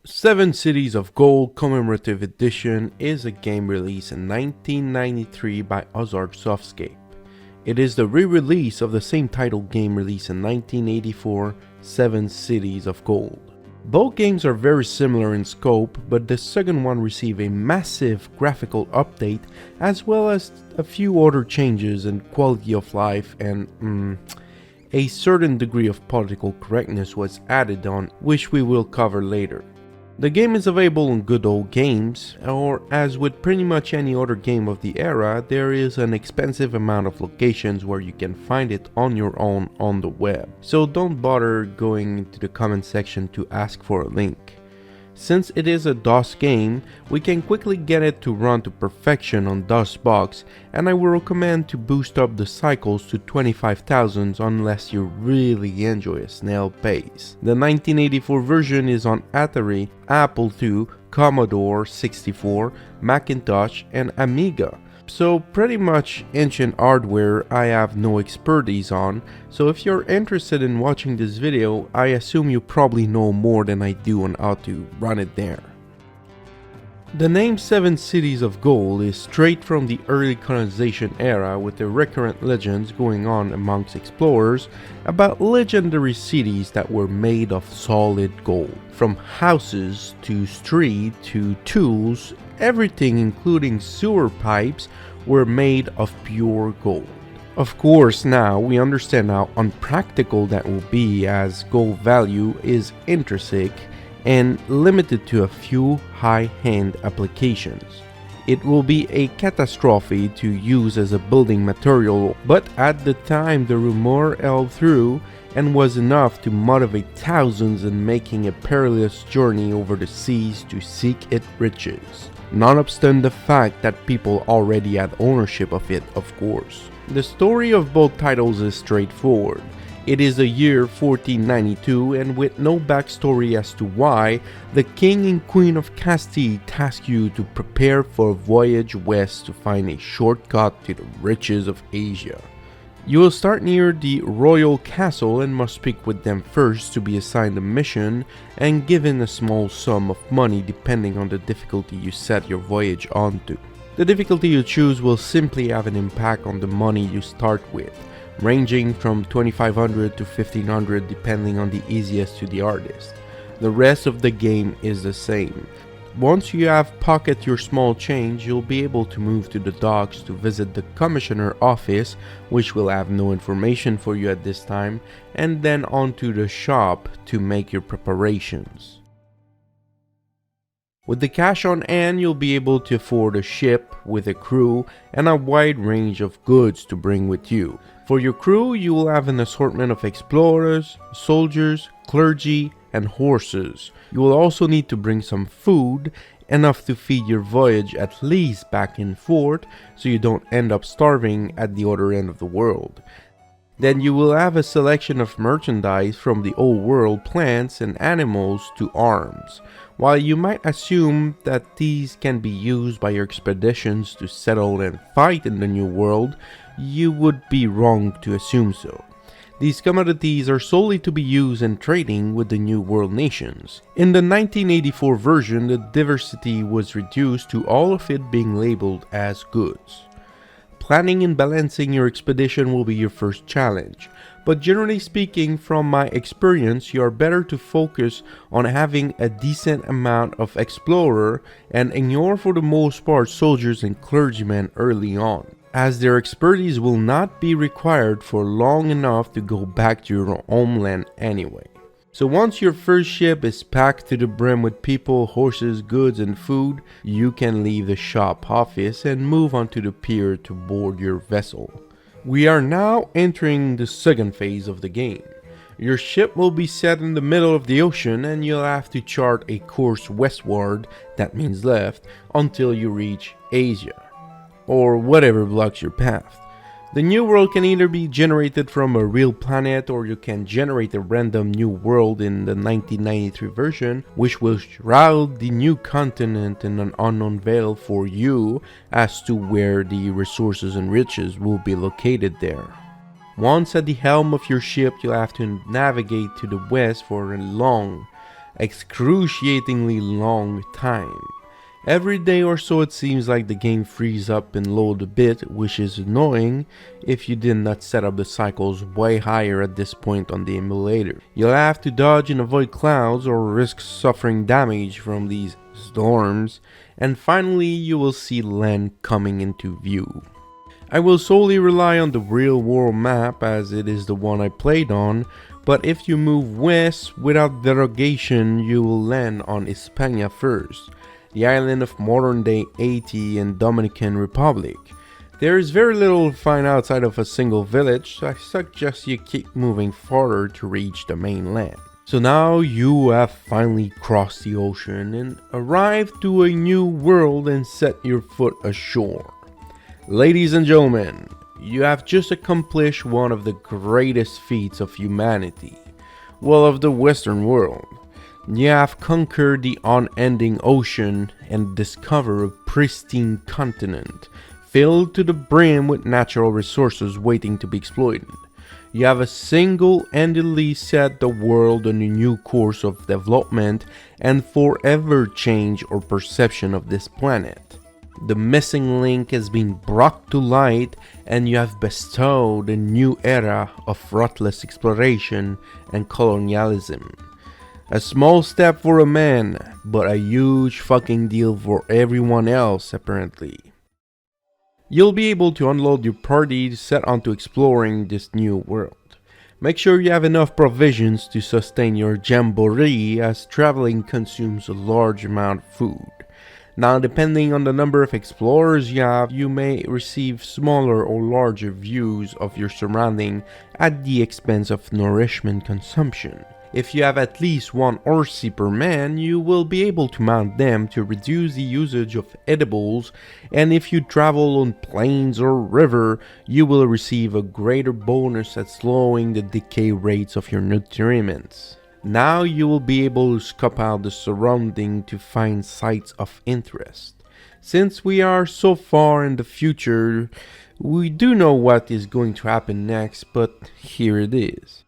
Seven Cities of Gold Commemorative Edition is a game released in 1993 by Ozark Softscape. It is the re-release of the same title game released in 1984, Seven Cities of Gold. Both games are very similar in scope, but the second one received a massive graphical update as well as a few other changes in quality of life, and a certain degree of political correctness was added on, which we will cover later. The game is available on Good Old Games, or as with pretty much any other game of the era, there is an expensive amount of locations where you can find it on your own on the web. So don't bother going into the comment section to ask for a link. Since it is a DOS game, we can quickly get it to run to perfection on DOSBox, and I will recommend to boost up the cycles to 25,000 unless you really enjoy a snail pace. The 1984 version is on Atari, Apple II, Commodore 64, Macintosh, and Amiga. So pretty much ancient hardware I have no expertise on, so if you're interested in watching this video, I assume you probably know more than I do on how to run it there. The name Seven Cities of Gold is straight from the early colonization era, with the recurrent legends going on amongst explorers about legendary cities that were made of solid gold. From houses to street to tools, everything including sewer pipes were made of pure gold. Of course, now we understand how unpractical that will be, as gold value is intrinsic and limited to a few high-end applications. It will be a catastrophe to use as a building material, but at the time the rumor held through and was enough to motivate thousands in making a perilous journey over the seas to seek its riches. Nonobstant the fact that people already had ownership of it, of course. The story of both titles is straightforward. It is the year 1492, and with no backstory as to why, the King and Queen of Castile task you to prepare for a voyage west to find a shortcut to the riches of Asia. You will start near the royal castle and must speak with them first to be assigned a mission and given a small sum of money depending on the difficulty you set your voyage onto. The difficulty you choose will simply have an impact on the money you start with, ranging from 2500 to 1500 depending on the easiest to the hardest. The rest of the game is the same. Once you have pocketed your small change, you'll be able to move to the docks to visit the commissioner office, which will have no information for you at this time, and then onto the shop to make your preparations. With the cash on hand, you'll be able to afford a ship with a crew and a wide range of goods to bring with you. For your crew, you will have an assortment of explorers, soldiers, clergy, and horses. You will also need to bring some food, enough to feed your voyage at least back and forth, so you don't end up starving at the other end of the world. Then you will have a selection of merchandise, from the old world plants and animals to arms. While you might assume that these can be used by your expeditions to settle and fight in the New World, you would be wrong to assume so. These commodities are solely to be used in trading with the New World nations. In the 1984 version, the diversity was reduced to all of it being labeled as goods. Planning and balancing your expedition will be your first challenge, but generally speaking, from my experience, you are better to focus on having a decent amount of explorer and ignore for the most part soldiers and clergymen early on, as their expertise will not be required for long enough to go back to your homeland anyway. So once your first ship is packed to the brim with people, horses, goods, and food, you can leave the shop office and move onto the pier to board your vessel. We are now entering the second phase of the game. Your ship will be set in the middle of the ocean and you'll have to chart a course westward, that means left, until you reach Asia, or whatever blocks your path. The new world can either be generated from a real planet, or you can generate a random new world in the 1993 version, which will shroud the new continent in an unknown veil for you as to where the resources and riches will be located there. Once at the helm of your ship, you'll have to navigate to the west for a long, excruciatingly long time. Every day or so it seems like the game frees up and load a bit, which is annoying if you did not set up the cycles way higher at this point on the emulator. You'll have to dodge and avoid clouds or risk suffering damage from these storms, and finally you will see land coming into view. I will solely rely on the real world map as it is the one I played on, but if you move west without derogation you will land on Hispania first, the island of modern-day Haiti and Dominican Republic. There is very little to find outside of a single village, so I suggest you keep moving farther to reach the mainland. So now you have finally crossed the ocean and arrived to a new world and set your foot ashore. Ladies and gentlemen, you have just accomplished one of the greatest feats of humanity, well, of the Western world. You have conquered the unending ocean and discovered a pristine continent filled to the brim with natural resources waiting to be exploited. You have single-handedly set the world on a new course of development and forever change our perception of this planet. The missing link has been brought to light and you have bestowed a new era of ruthless exploration and colonialism. A small step for a man, but a huge fucking deal for everyone else apparently. You'll be able to unload your party to set onto exploring this new world. Make sure you have enough provisions to sustain your jamboree as traveling consumes a large amount of food. Now depending on the number of explorers you have, you may receive smaller or larger views of your surrounding at the expense of nourishment consumption. If you have at least one horsey per man, you will be able to mount them to reduce the usage of edibles, and if you travel on plains or river, you will receive a greater bonus at slowing the decay rates of your nutriments. Now you will be able to scope out the surrounding to find sites of interest. Since we are so far in the future, we do know what is going to happen next, but here it is.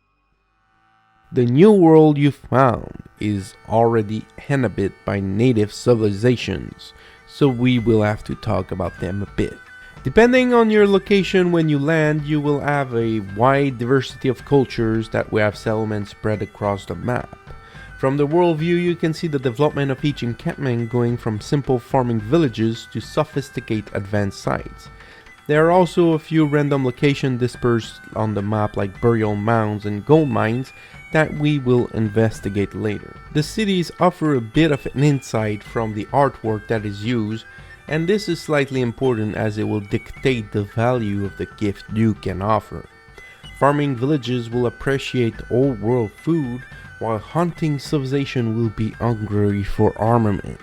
The new world you found is already inhabited by native civilizations, so we will have to talk about them a bit. Depending on your location when you land, you will have a wide diversity of cultures that will have settlements spread across the map. From the world view, you can see the development of each encampment going from simple farming villages to sophisticated advanced sites. There are also a few random locations dispersed on the map like burial mounds and gold mines that we will investigate later. The cities offer a bit of an insight from the artwork that is used, and this is slightly important as it will dictate the value of the gift you can offer. Farming villages will appreciate old world food, while hunting civilization will be hungry for armament.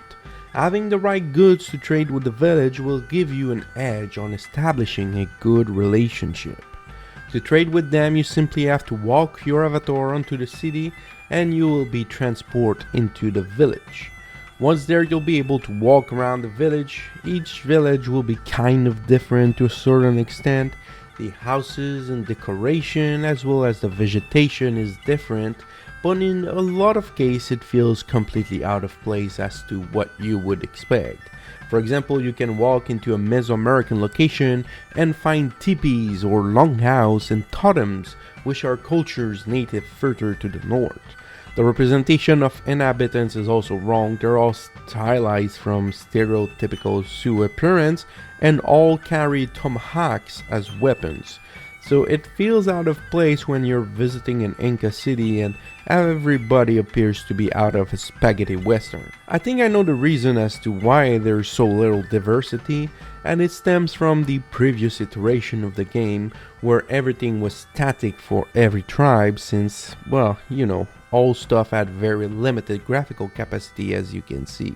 Having the right goods to trade with the village will give you an edge on establishing a good relationship. To trade with them, you simply have to walk your avatar onto the city and you will be transported into the village. Once there, you'll be able to walk around the village. Each village will be kind of different to a certain extent. The houses and decoration as well as the vegetation is different, but in a lot of cases it feels completely out of place as to what you would expect. For example, you can walk into a Mesoamerican location and find teepees or longhouse and totems, which are cultures native further to the north. The representation of inhabitants is also wrong. They're all stylized from stereotypical Sioux appearance and all carry tomahawks as weapons. So it feels out of place when you're visiting an Inca city and everybody appears to be out of a spaghetti western. I think I know the reason as to why there's so little diversity, and it stems from the previous iteration of the game where everything was static for every tribe since, well, you know, all stuff had very limited graphical capacity as you can see.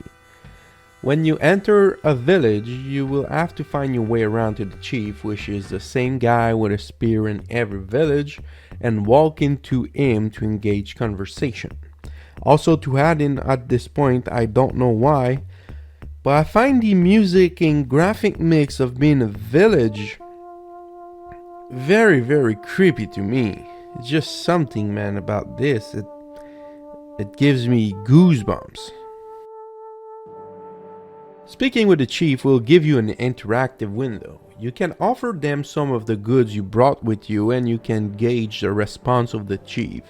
When you enter a village, you will have to find your way around to the chief, which is the same guy with a spear in every village, and walk into him to engage conversation. Also to add in at this point, I don't know why, but I find the music and graphic mix of being a village very creepy to me. It's just something, man, about this. It gives me goosebumps. Speaking with the chief will give you an interactive window. You can offer them some of the goods you brought with you and you can gauge the response of the chief.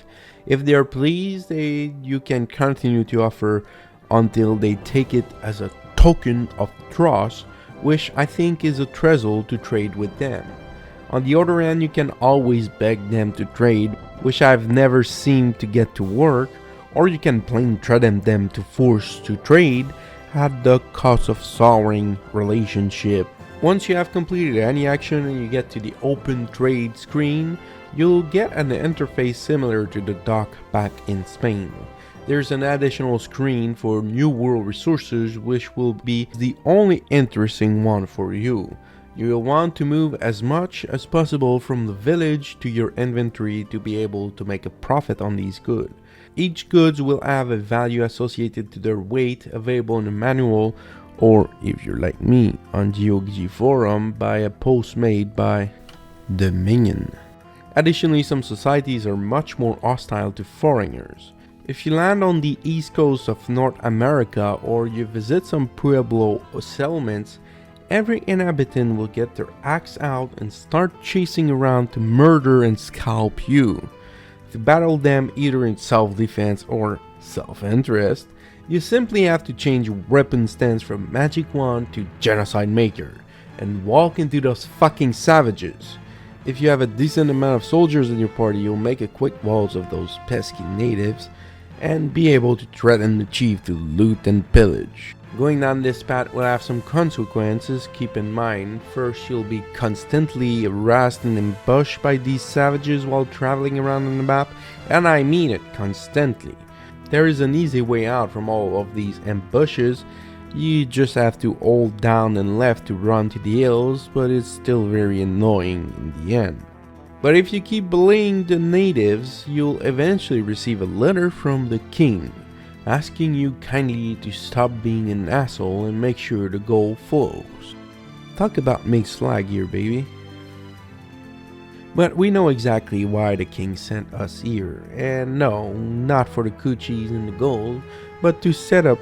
If they are pleased, you can continue to offer until they take it as a token of trust, which I think is a threshold to trade with them. On the other hand, you can always beg them to trade, which I've never seen to get to work, or you can plain threaten them to force to trade at the cost of souring relationship. Once you have completed any action and you get to the open trade screen, you'll get an interface similar to the dock back in Spain. There's an additional screen for New World resources, which will be the only interesting one for you. You will want to move as much as possible from the village to your inventory to be able to make a profit on these goods. Each goods will have a value associated to their weight available in the manual, or if you're like me, on GeoG forum by a post made by the Minion. Additionally, some societies are much more hostile to foreigners. If you land on the east coast of North America or you visit some Pueblo settlements, every inhabitant will get their axe out and start chasing around to murder and scalp you. To battle them either in self-defense or self-interest, you simply have to change your weapon stance from Magic Wand to Genocide Maker and walk into those fucking savages. If you have a decent amount of soldiers in your party, you'll make a quick waltz of those pesky natives and be able to threaten the chief to loot and pillage. Going down this path will have some consequences. Keep in mind, first you'll be constantly harassed and ambushed by these savages while traveling around on the map, and I mean it, constantly. There is an easy way out from all of these ambushes. You just have to hold down and left to run to the hills, but it's still very annoying in the end. But if you keep bullying the natives, you'll eventually receive a letter from the king, asking you kindly to stop being an asshole and make sure the goal follows. Talk about mixed flag here, baby. But we know exactly why the king sent us here, and no, not for the coochies and the gold, but to set up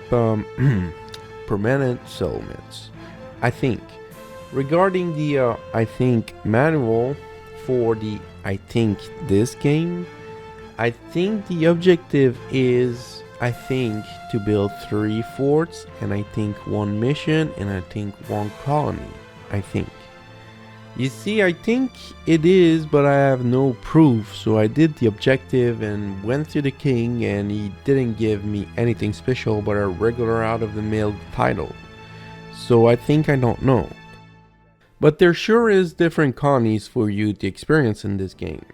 permanent settlements. I think. Regarding the manual for this game, I think the objective is to build 3 forts, and 1 mission, and 1 colony. You see, I think it is, but I have no proof, so I did the objective and went to the king, and he didn't give me anything special but a regular out-of-the-mail title. So I don't know. But there sure is different colonies for you to experience in this game.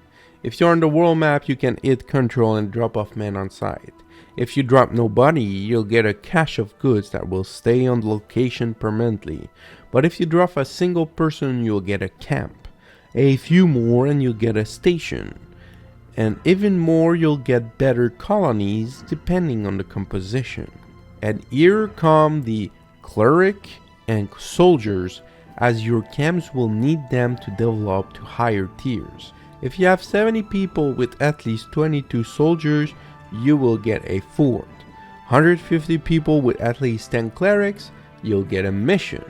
If you're on the world map, you can hit control and drop off men on site. If you drop nobody, you'll get a cache of goods that will stay on the location permanently. But if you drop a single person, you'll get a camp. A few more and you'll get a station. And even more, you'll get better colonies depending on the composition. And here come the cleric and soldiers, as your camps will need them to develop to higher tiers. If you have 70 people with at least 22 soldiers, you will get a fort. 150 people with at least 10 clerics, you'll get a mission.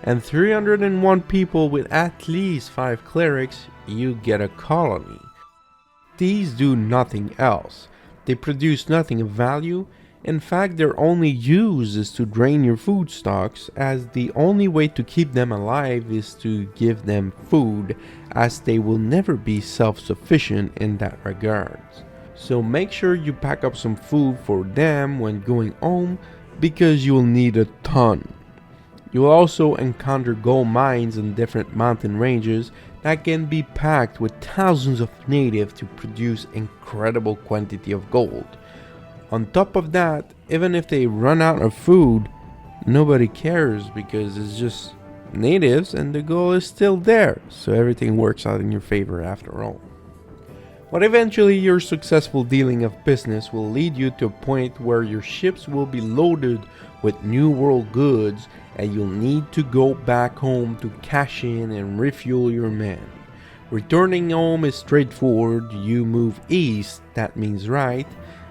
And 301 people with at least 5 clerics, you get a colony. These do nothing else. They produce nothing of value. In fact, their only use is to drain your food stocks, as the only way to keep them alive is to give them food, as they will never be self-sufficient in that regard. So make sure you pack up some food for them when going home, because you'll need a ton. You'll also encounter gold mines in different mountain ranges that can be packed with thousands of natives to produce incredible quantity of gold. On top of that, even if they run out of food, nobody cares because it's just natives and the gold is still there, so everything works out in your favor after all. But eventually your successful dealing of business will lead you to a point where your ships will be loaded with New World goods and you'll need to go back home to cash in and refuel your men. Returning home is straightforward. You move east, that means right,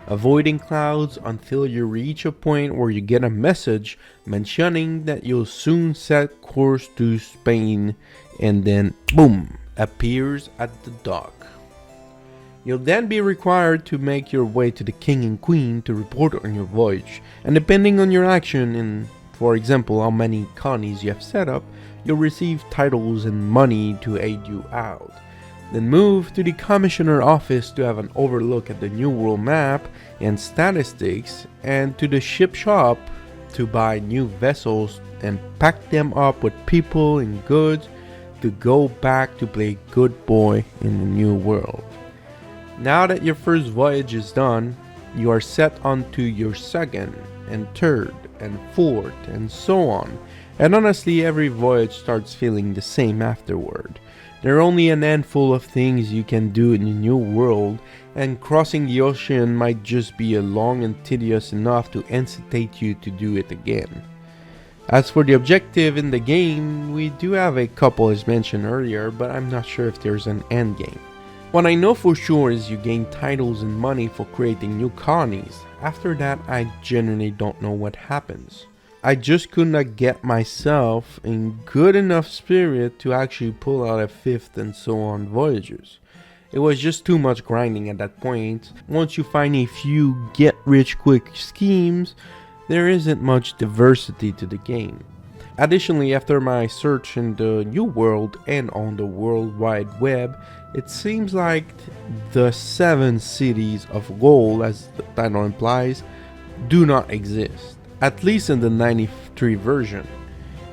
avoiding clouds until you reach a point where you get a message mentioning that you'll soon set course to Spain, and then boom, appears at the dock. You'll then be required to make your way to the king and queen to report on your voyage, and depending on your action and, for example, how many colonies you have set up, you'll receive titles and money to aid you out. Then move to the commissioner office to have an overlook at the New World map and statistics, and to the ship shop to buy new vessels and pack them up with people and goods to go back to play good boy in the New World. Now that your first voyage is done, you are set onto your second and third and fourth and so on. And honestly, every voyage starts feeling the same afterward. There are only a handful of things you can do in the New World, and crossing the ocean might just be long and tedious enough to incite you to do it again. As for the objective in the game, we do have a couple as mentioned earlier, but I'm not sure if there's an end game. What I know for sure is you gain titles and money for creating new colonies. After that, I genuinely don't know what happens. I just could not get myself in good enough spirit to actually pull out a fifth and so on voyages. It was just too much grinding at that point. Once you find a few get rich quick schemes, there isn't much diversity to the game. Additionally, after my search in the New World and on the World Wide Web, it seems like the 7 cities of gold, as the title implies, do not exist, at least in the 93 version.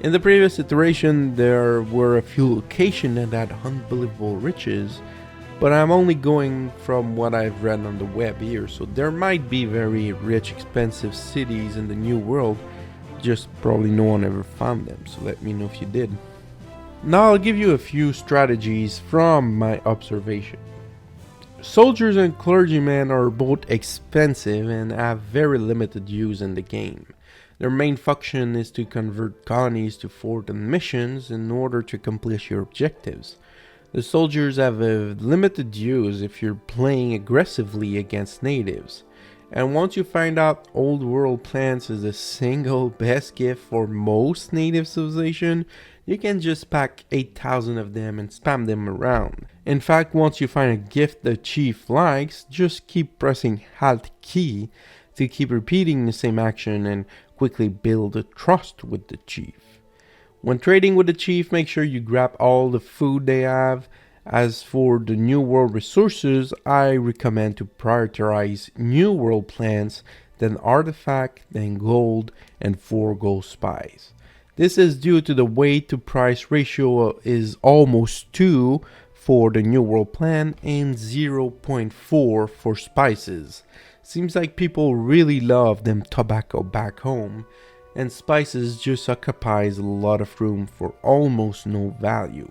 In the previous iteration, there were a few locations that had unbelievable riches, but I'm only going from what I've read on the web here, so there might be very rich, expensive cities in the New World, just probably no one ever found them, so let me know if you did. Now I'll give you a few strategies from my observation. Soldiers and clergymen are both expensive and have very limited use in the game. Their main function is to convert colonies to fort and missions in order to accomplish your objectives. The soldiers have a limited use if you're playing aggressively against natives. And once you find out old world plants is the single best gift for most native civilization, you can just pack 8,000 of them and spam them around. In fact, once you find a gift the chief likes, just keep pressing Alt key to keep repeating the same action and quickly build a trust with the chief. When trading with the chief, make sure you grab all the food they have. As for the New World resources, I recommend to prioritize New World plants, then artifact, then gold, and 4 gold spies. This is due to the weight to price ratio is almost 2 for the New World plant and 0.4 for spices. Seems like people really love them tobacco back home, and spices just occupies a lot of room for almost no value.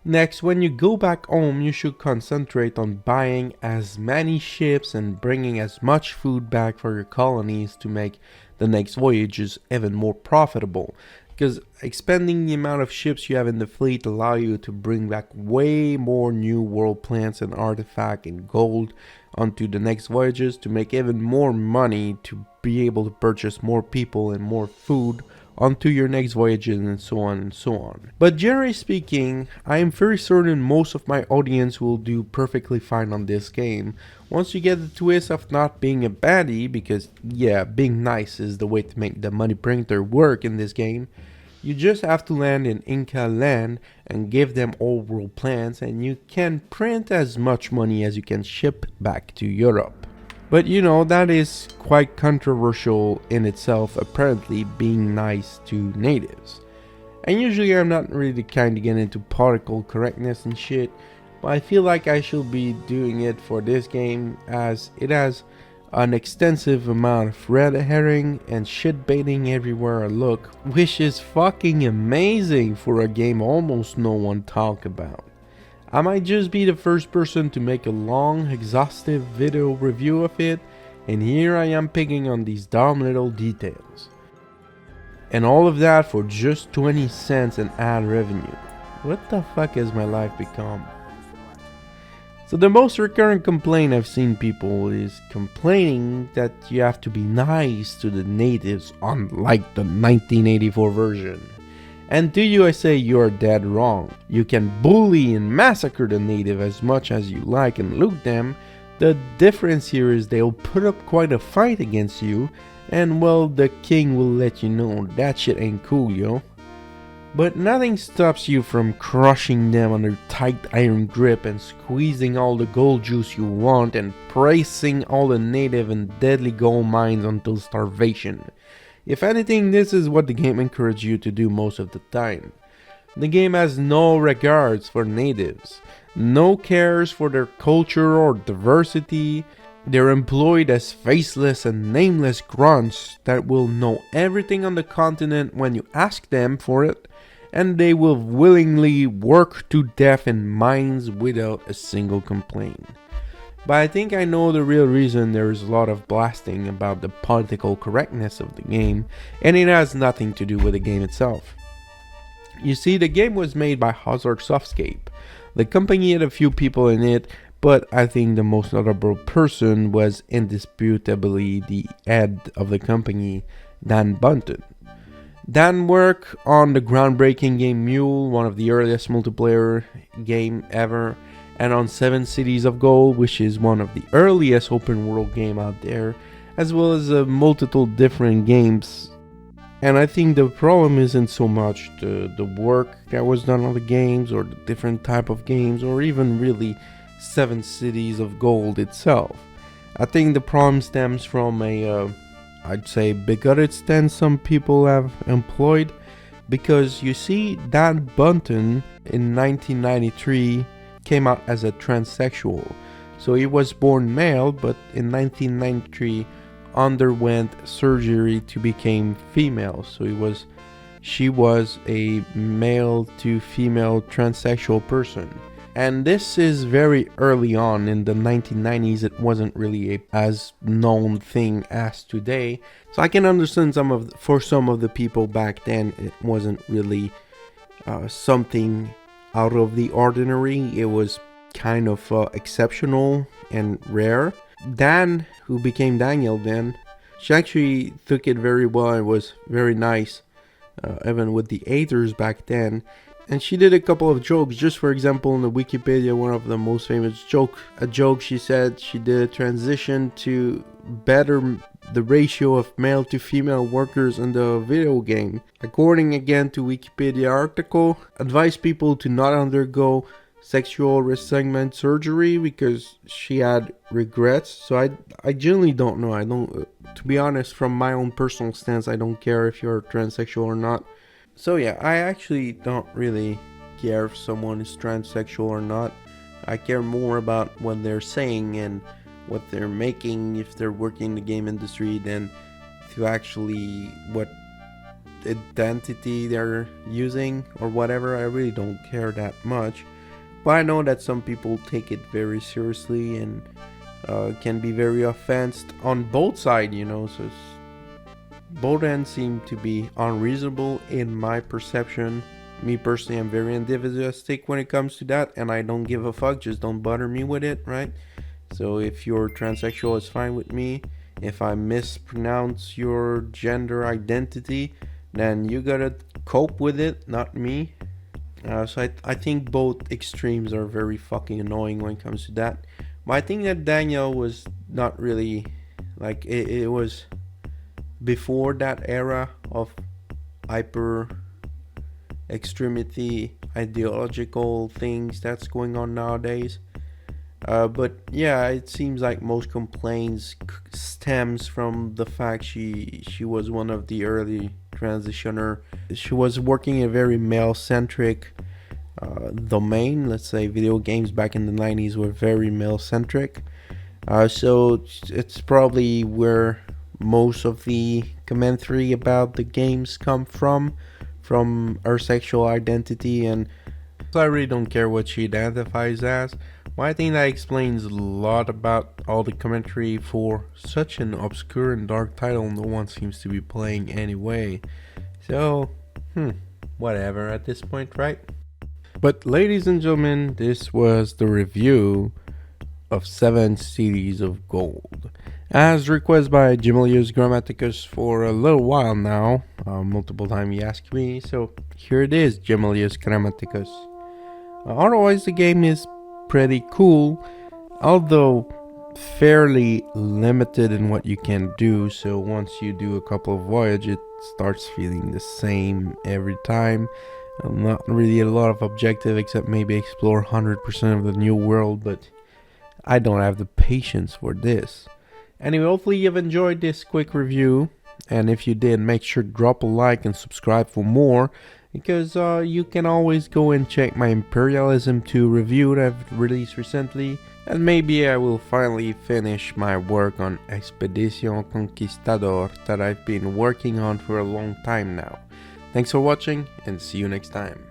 Next, when you go back home, you should concentrate on buying as many ships and bringing as much food back for your colonies to make the next voyages even more profitable. Because expanding the amount of ships you have in the fleet allow you to bring back way more New World plants and artifact and gold onto the next voyages to make even more money to be able to purchase more people and more food onto your next voyages and so on and so on. But generally speaking, I am very certain most of my audience will do perfectly fine on this game. Once you get the twist of not being a baddie, because yeah, being nice is the way to make the money printer work in this game, you just have to land in Inca land and give them old world plans, and you can print as much money as you can ship back to Europe. But you know, that is quite controversial in itself, apparently being nice to natives. And usually I'm not really the kind to get into political correctness and shit, but I feel like I should be doing it for this game as it has an extensive amount of red herring and shit baiting everywhere I look, which is fucking amazing for a game almost no one talk about. I might just be the first person to make a long, exhaustive video review of it, and here I am picking on these dumb little details. And all of that for just 20 cents in ad revenue. What the fuck has my life become? So the most recurrent complaint I've seen people is complaining that you have to be nice to the natives, unlike the 1984 version. And to you I say you are dead wrong. You can bully and massacre the native as much as you like and loot them. The difference here is they'll put up quite a fight against you, and well, the king will let you know that shit ain't cool, yo. But nothing stops you from crushing them under tight iron grip and squeezing all the gold juice you want and pressing all the native and deadly gold mines until starvation. If anything, this is what the game encourages you to do most of the time. The game has no regards for natives, no cares for their culture or diversity. They're employed as faceless and nameless grunts that will know everything on the continent when you ask them for it, and they will willingly work to death in mines without a single complaint. But I think I know the real reason there is a lot of blasting about the political correctness of the game, and it has nothing to do with the game itself. You see, the game was made by Hazard Softscape. The company had a few people in it, but I think the most notable person was indisputably the head of the company, Dan Bunton. Dan worked on the groundbreaking game Mule, one of the earliest multiplayer game ever, and on 7 Cities of Gold, which is one of the earliest open world game out there, as well as multiple different games. And I think the problem isn't so much the work that was done on the games, or the different type of games, or even really 7 Cities of Gold itself. I think the problem stems from I'd say bigoted stance some people have employed, because you see, Dan Bunton in 1993 came out as a transsexual. So he was born male, but in 1993 underwent surgery to become female. So she was a male to female transsexual person. And this is very early on. In the 1990s, it wasn't really as known thing as today. So I can understand for some of the people back then, it wasn't really something out of the ordinary. It was kind of exceptional and rare. Dan, who became Daniel then, she actually took it very well and was very nice, even with the haters back then. And she did a couple of jokes. Just for example, in the Wikipedia, one of the most famous joke she said she did a transition to better the ratio of male to female workers in the video game. According again to Wikipedia article, advised people to not undergo sexual reassignment surgery because she had regrets. So I generally don't know. To be honest, from my own personal stance, I don't care if you're transsexual or not. So yeah, I actually don't really care if someone is transsexual or not. I care more about what they're saying and what they're making, if they're working in the game industry, than to actually what identity they're using or whatever. I really don't care that much. But I know that some people take it very seriously and can be very offended on both sides, so both ends seem to be unreasonable in my perception. Me personally, I'm very individualistic when it comes to that, and I don't give a fuck. Just don't bother me with it, right? So if you're transsexual, it's fine with me. If I mispronounce your gender identity, then you gotta cope with it, not me. So I think both extremes are very fucking annoying when it comes to that. But I think that Daniel was not really, like, it was before that era of hyper extremity ideological things that's going on nowadays. But yeah, it seems like most complaints stems from the fact she was one of the early transitioner. She was working in a very male-centric domain. Let's say video games back in the 90s were very male-centric. So it's probably where most of the commentary about the games come from her sexual identity. And so I really don't care what she identifies as. Well, I think that explains a lot about all the commentary for such an obscure and dark title no one seems to be playing anyway. So, whatever at this point, right? But ladies and gentlemen, this was the review of 7 cities of gold. As requested by Gemelius Grammaticus for a little while now, multiple times he asked me, so here it is, Gemelius Grammaticus. Otherwise the game is pretty cool, although fairly limited in what you can do, so once you do a couple of voyages it starts feeling the same every time. Not really a lot of objective except maybe explore 100% of the new world, but I don't have the patience for this. Anyway, hopefully you've enjoyed this quick review, and if you did, make sure to drop a like and subscribe for more, because you can always go and check my Imperialism 2 review that I've released recently, and maybe I will finally finish my work on Expedition Conquistador that I've been working on for a long time now. Thanks for watching, and see you next time.